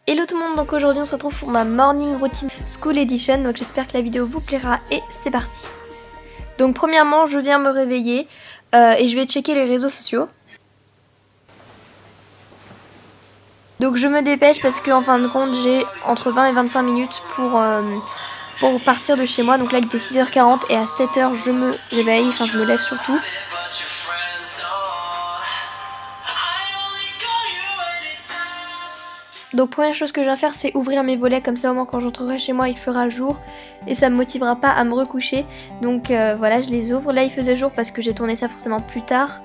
Hello tout le monde, donc aujourd'hui on se retrouve pour ma morning routine school edition, donc j'espère que la vidéo vous plaira et c'est parti. Donc premièrement je viens me réveiller et je vais checker les réseaux sociaux. Donc je me dépêche parce qu'en fin de compte j'ai entre 20 et 25 minutes pour partir de chez moi. Donc là il était 6h40 et à 7h je me réveille, enfin je me lève surtout. Donc première chose que je viens faire c'est ouvrir mes volets, comme ça au moins quand j'entrerai chez moi il fera jour et ça me motivera pas à me recoucher. Donc voilà, je les ouvre. Là il faisait jour parce que j'ai tourné ça forcément plus tard.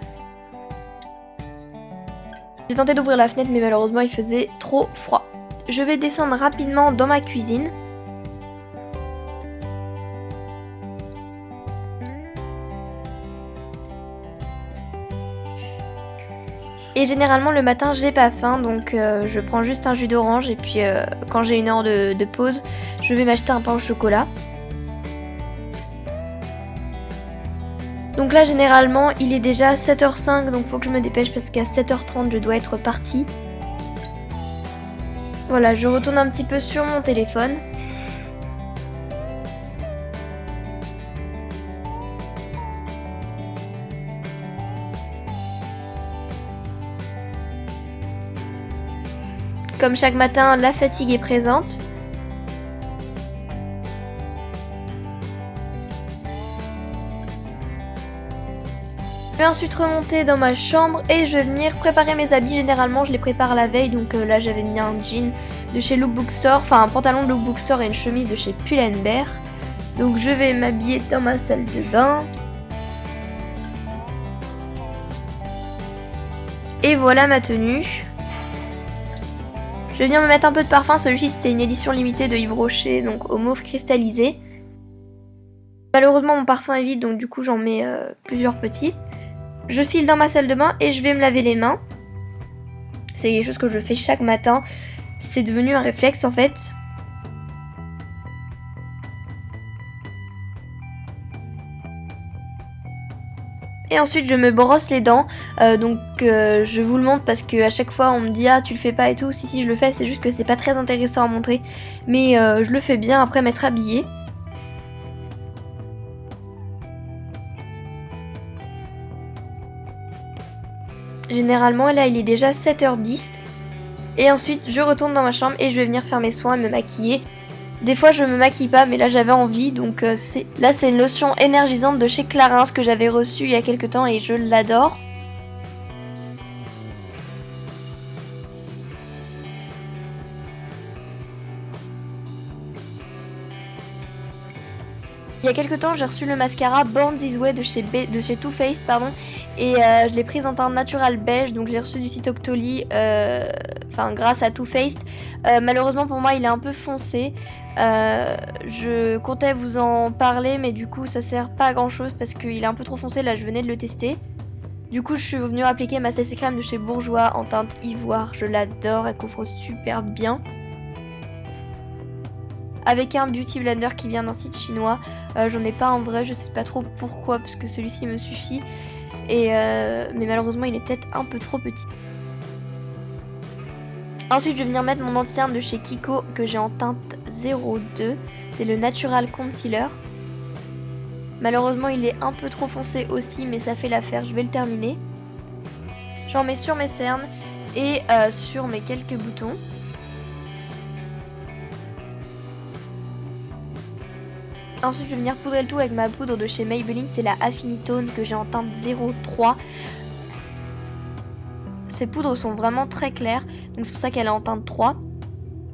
J'ai tenté d'ouvrir la fenêtre mais malheureusement il faisait trop froid. Je vais descendre rapidement dans ma cuisine. Et généralement le matin j'ai pas faim, donc je prends juste un jus d'orange et puis quand j'ai une heure de pause je vais m'acheter un pain au chocolat. Donc là généralement il est déjà 7h05, donc faut que je me dépêche parce qu'à 7h30 je dois être partie. Voilà, je retourne un petit peu sur mon téléphone. Comme chaque matin, la fatigue est présente. Je vais ensuite remonter dans ma chambre et je vais venir préparer mes habits. Généralement, je les prépare la veille. Donc là, j'avais mis un jean de chez Lookbook Store, enfin un pantalon de Lookbook Store et une chemise de chez Pull&Bear. Donc je vais m'habiller dans ma salle de bain. Et voilà ma tenue. Je vais venir me mettre un peu de parfum. Celui-ci c'était une édition limitée de Yves Rocher, donc au mauve cristallisé. Malheureusement mon parfum est vide, donc du coup j'en mets plusieurs petits. Je file dans ma salle de bain et je vais me laver les mains. C'est quelque chose que je fais chaque matin. C'est devenu un réflexe en fait. Et ensuite je me brosse les dents, je vous le montre parce que à chaque fois on me dit ah tu le fais pas et tout. Si je le fais, c'est juste que c'est pas très intéressant à montrer, mais je le fais bien après m'être habillée. Généralement là il est déjà 7h10 et ensuite je retourne dans ma chambre et je vais venir faire mes soins et me maquiller. Des fois je me maquille pas mais là j'avais envie, donc là c'est une lotion énergisante de chez Clarins que j'avais reçue il y a quelques temps et je l'adore. Il y a quelques temps j'ai reçu le mascara Born This Way de chez Too Faced et je l'ai pris en teint natural beige, donc je l'ai reçu du site Octoly, grâce à Too Faced. Malheureusement pour moi il est un peu foncé. Je comptais vous en parler mais du coup ça sert pas à grand chose parce qu'il est un peu trop foncé. Là je venais de le tester. Du coup je suis venue appliquer ma CC crème de chez Bourjois en teinte ivoire. Je l'adore, elle couvre super bien. Avec un beauty blender qui vient d'un site chinois. J'en ai pas en vrai, je sais pas trop pourquoi parce que celui-ci me suffit. Mais malheureusement il est peut-être un peu trop petit. Ensuite je vais venir mettre mon anti-cerne de chez Kiko que j'ai en teinte 02. C'est le Natural Concealer. Malheureusement il est un peu trop foncé aussi, mais ça fait l'affaire, je vais le terminer. J'en mets sur mes cernes et sur mes quelques boutons. Ensuite je vais venir poudrer le tout avec ma poudre de chez Maybelline, c'est la Affinitone que j'ai en teinte 03. Ces poudres sont vraiment très claires, donc c'est pour ça qu'elle est en teinte 3.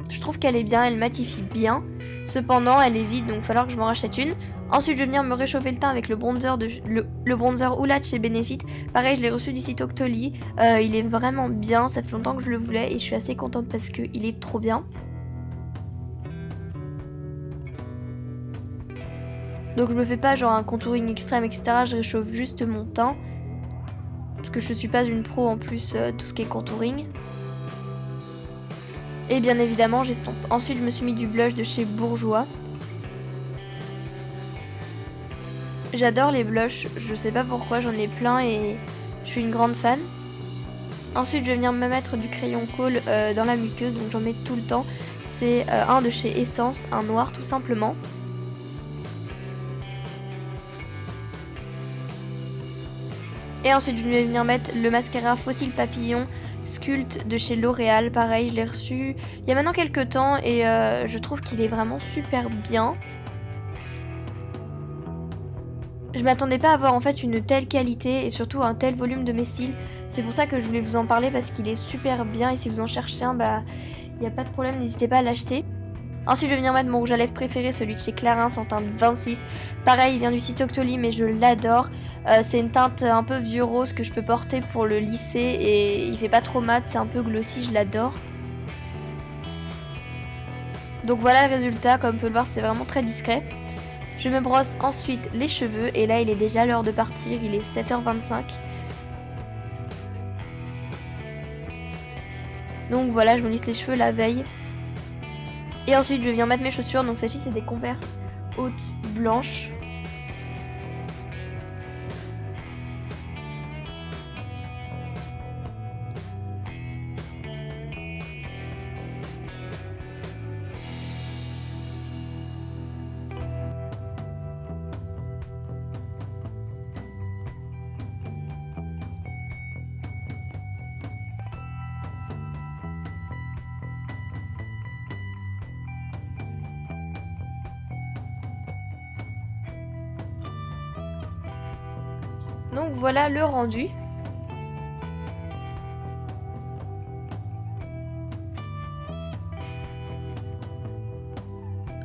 Je trouve qu'elle est bien, elle matifie bien. Cependant elle est vide, donc il va falloir que je m'en rachète une. Ensuite je vais venir me réchauffer le teint avec le bronzer le bronzer Oula de chez Benefit. Pareil, je l'ai reçu du site Octoly. Il est vraiment bien, ça fait longtemps que je le voulais et je suis assez contente parce qu'il est trop bien. Donc je me fais pas genre un contouring extrême etc, je réchauffe juste mon teint. Parce que je suis pas une pro en plus tout ce qui est contouring. Et bien évidemment j'estompe. Ensuite je me suis mis du blush de chez Bourjois. J'adore les blushs, je sais pas pourquoi, j'en ai plein et je suis une grande fan. Ensuite je vais venir me mettre du crayon colle dans la muqueuse, donc j'en mets tout le temps. C'est un de chez Essence, un noir tout simplement. Et ensuite je vais venir mettre le mascara Fossile Papillon Sculpt de chez L'Oréal. Pareil, je l'ai reçu il y a maintenant quelques temps et je trouve qu'il est vraiment super bien. Je m'attendais pas à avoir en fait une telle qualité et surtout un tel volume de mes cils. C'est pour ça que je voulais vous en parler parce qu'il est super bien et si vous en cherchez un, bah il n'y a pas de problème, n'hésitez pas à l'acheter. Ensuite je vais venir mettre mon rouge à lèvres préféré, celui de chez Clarins en teinte 26. Pareil, il vient du site Octoly mais je l'adore. C'est une teinte un peu vieux rose que je peux porter pour le lisser et il fait pas trop mat, c'est un peu glossy, je l'adore. Donc voilà le résultat, comme vous pouvez le voir c'est vraiment très discret. Je me brosse ensuite les cheveux et là il est déjà l'heure de partir, il est 7h25. Donc voilà, je me lisse les cheveux la veille. Et ensuite je viens mettre mes chaussures, donc celles-ci c'est des Converse hautes blanches. Donc voilà le rendu.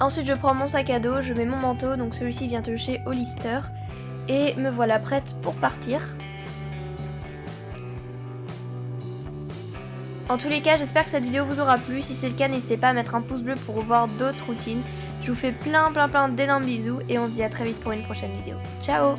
Ensuite je prends mon sac à dos, je mets mon manteau, donc celui-ci vient de chez Hollister. Et me voilà prête pour partir. En tous les cas, j'espère que cette vidéo vous aura plu. Si c'est le cas, n'hésitez pas à mettre un pouce bleu pour voir d'autres routines. Je vous fais plein d'énormes bisous et on se dit à très vite pour une prochaine vidéo. Ciao!